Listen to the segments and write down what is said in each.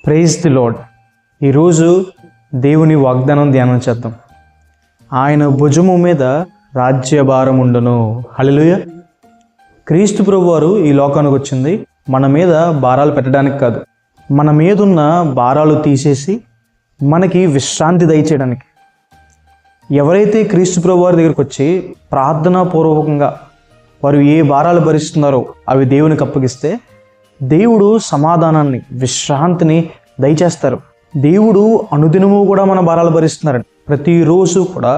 Praise the lord. ఈరోజు దేవుని వాగ్దానం ధ్యానం చేద్దాం. ఆయన భుజము మీద రాజ్యభారం ఉండును. హల్లెలూయా. క్రీస్తు ప్రభువారు ఈ లోకానికి వచ్చింది మన మీద భారాలు పెట్టడానికి కాదు, మన మీదున్న భారాలు తీసేసి మనకి విశ్రాంతి దయచేయడానికి. ఎవరైతే క్రీస్తు ప్రభువారి దగ్గరికి వచ్చి ప్రార్థనాపూర్వకంగా వారు ఏ భారాలు భరిస్తున్నారో అవి దేవునికి అప్పగిస్తే దేవుడు సమాధానాన్ని, విశ్రాంతిని దయచేస్తారు. దేవుడు అనుదినము కూడా మన భారాలు భరిస్తున్నారు. ప్రతిరోజు కూడా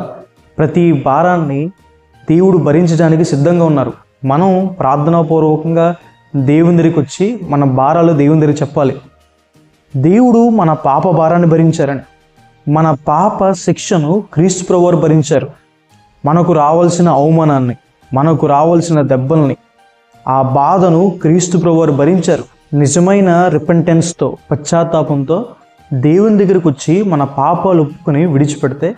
ప్రతి భారాన్ని దేవుడు భరించడానికి సిద్ధంగా ఉన్నారు. మనం ప్రార్థనాపూర్వకంగా దేవుని దగ్గరికి వచ్చి మన భారాలు దేవుని దగ్గరికి చెప్పాలి. దేవుడు మన పాప భారాన్ని భరించారని, మన పాప శిక్షను క్రీస్తు ప్రభువారు భరించారు. మనకు రావాల్సిన అవమానాన్ని, మనకు రావాల్సిన దెబ్బల్ని, ఆ బాధను క్రీస్తు ప్రభువారు భరించారు. నిజమైన రిపెంటెన్స్తో, పశ్చాత్తాపంతో దేవుని దగ్గరికి వచ్చి మన పాపాలు ఒప్పుకొని విడిచిపెడితే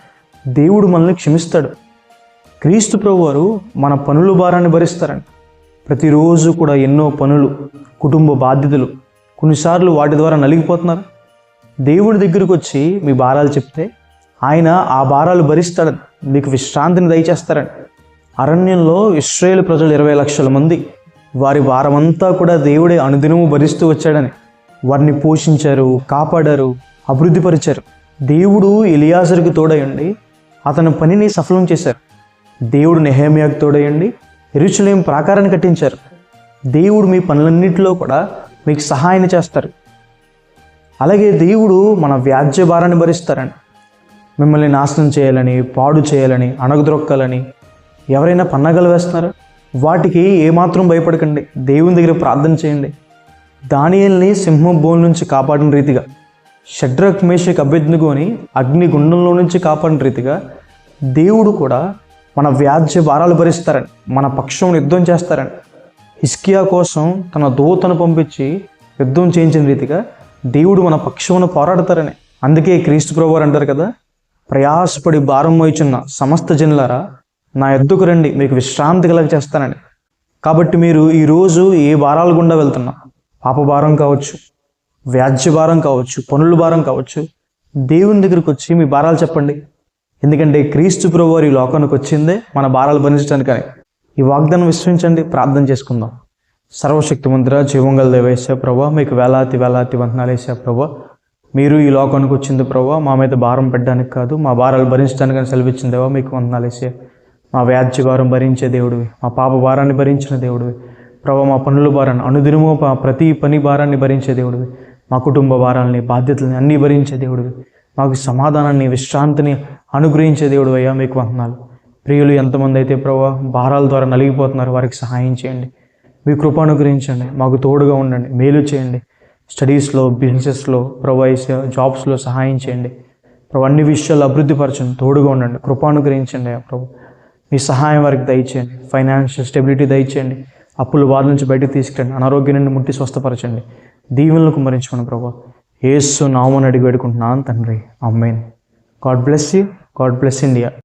దేవుడు మనల్ని క్షమిస్తాడు. క్రీస్తు ప్రభువారు మన పనుల భారాన్ని భరిస్తారండి. ప్రతిరోజు కూడా ఎన్నో పనులు, కుటుంబ బాధ్యతలు, కొన్నిసార్లు వాటి ద్వారా నలిగిపోతున్నారు. దేవుడి దగ్గరికి వచ్చి మీ భారాలు చెప్తే ఆయన ఆ భారాలు భరిస్తాడని, మీకు విశ్రాంతిని దయచేస్తారని. అరణ్యంలో ఇశ్రాయేలు ప్రజలు 20 లక్షల మంది, వారి భారమంతా కూడా దేవుడే అనుదినము భరిస్తూ వచ్చాడని వారిని పోషించారు, కాపాడారు, అభివృద్ధిపరిచారు. దేవుడు ఎలియాజరుకి తోడయండి అతని పనిని సఫలం చేశారు. దేవుడు నెహెమ్యాకు తోడయండి యెరూషలేము ప్రాకారాన్ని కట్టించారు. దేవుడు మీ పనులన్నింటిలో కూడా మీకు సహాయం చేస్తారు. అలాగే దేవుడు మన వ్యాజ్య భారాన్ని భరిస్తారని. మిమ్మల్ని నాశనం చేయాలని, పాడు చేయాలని, అణగద్రొక్కాలని ఎవరైనా పన్నగలు వేస్తున్నారా? వాటికి ఏమాత్రం భయపడకండి. దేవుని దగ్గర ప్రార్థన చేయండి. దానియేలుని సింహం బోన్ నుంచి కాపాడిన రీతిగా, షడ్రక్ మేషక్ అబేద్నెగోని అగ్నిగుండంలో నుంచి కాపాడిన రీతిగా దేవుడు కూడా మన వ్యాజ్య భారాలు భరిస్తారని, మన పక్షం యుద్ధం చేస్తారని, హిజ్కియా కోసం తన దూతను పంపించి యుద్ధం చేయించిన రీతిగా దేవుడు మన పక్షమును పోరాడతారని. అందుకే క్రీస్తు ప్రభువారు అంటారు కదా, ప్రయాసపడి భారం మోయుచున్న సమస్త జనులారా నా యొద్దకు రండి, మీకు విశ్రాంతి కలగ చేస్తానండి. కాబట్టి మీరు ఈరోజు ఏ భారాల గుండా వెళ్తున్నా, పాప భారం కావచ్చు, వ్యాజ్య భారం కావచ్చు, పనుల భారం కావచ్చు, దేవుని దగ్గరికి వచ్చి మీ భారాలు చెప్పండి. ఎందుకంటే క్రీస్తు ప్రభువారు ఈ లోకానికి వచ్చిందే మన భారాలు భరించడానికని. ఈ వాగ్దానం విశ్వసించండి. ప్రార్థన చేసుకుందాం. సర్వశక్తిమంతుడా, జీవంగల దేవేశ ప్రభా, మీకు వేలాది వేలాది వందనాలు వేసా ప్రభా. మీరు ఈ లోకానికి వచ్చింది ప్రభా మా మీద భారం పెట్టడానికి కాదు, మా భారాలు భరించడానికని సెలవిచ్చిందేవా, మీకు వందనాలు వేసే. మా వ్యాజ్య భారం భరించే దేవుడివి, మా పాప భారాన్ని భరించిన దేవుడివి ప్రభా. మా పనుల భారాన్ని, అనుదినము ప్రతి పని భారాన్ని భరించే దేవుడివి. మా కుటుంబ భారాలని, బాధ్యతలని అన్నీ భరించే దేవుడివి. మాకు సమాధానాన్ని, విశ్రాంతిని అనుగ్రహించే దేవుడు అయ్యా, మీకు వందనాలు. ప్రియులు ఎంతమంది అయితే ప్రభా భారాల ద్వారా నలిగిపోతున్నారు, వారికి సహాయం చేయండి. మీ కృప అనుగ్రహించండి, మాకు తోడుగా ఉండండి, మేలు చేయండి. స్టడీస్లో, బిజినెస్లో ప్రభా, జాబ్స్లో సహాయం చేయండి ప్రభా. అన్ని విషయాలు అభివృద్ధిపరచండి, తోడుగా ఉండండి, కృప అనుగ్రహించండి అయ్యా ప్రభు. మీ సహాయం వారికి దయచేయండి. ఫైనాన్షియల్ స్టెబిలిటీ దయచేయండి. అప్పుల బాధ నుంచి బయటకు తీసుకురండి. అనారోగ్యం నుండి ముట్టి స్వస్థపరచండి. దీవెనలకు కుమ్మరించుకోండి ప్రభా. యేసు నామమున అడిగి వేడుకుంటున్నాను తండ్రి. Amen. God bless you. God bless India.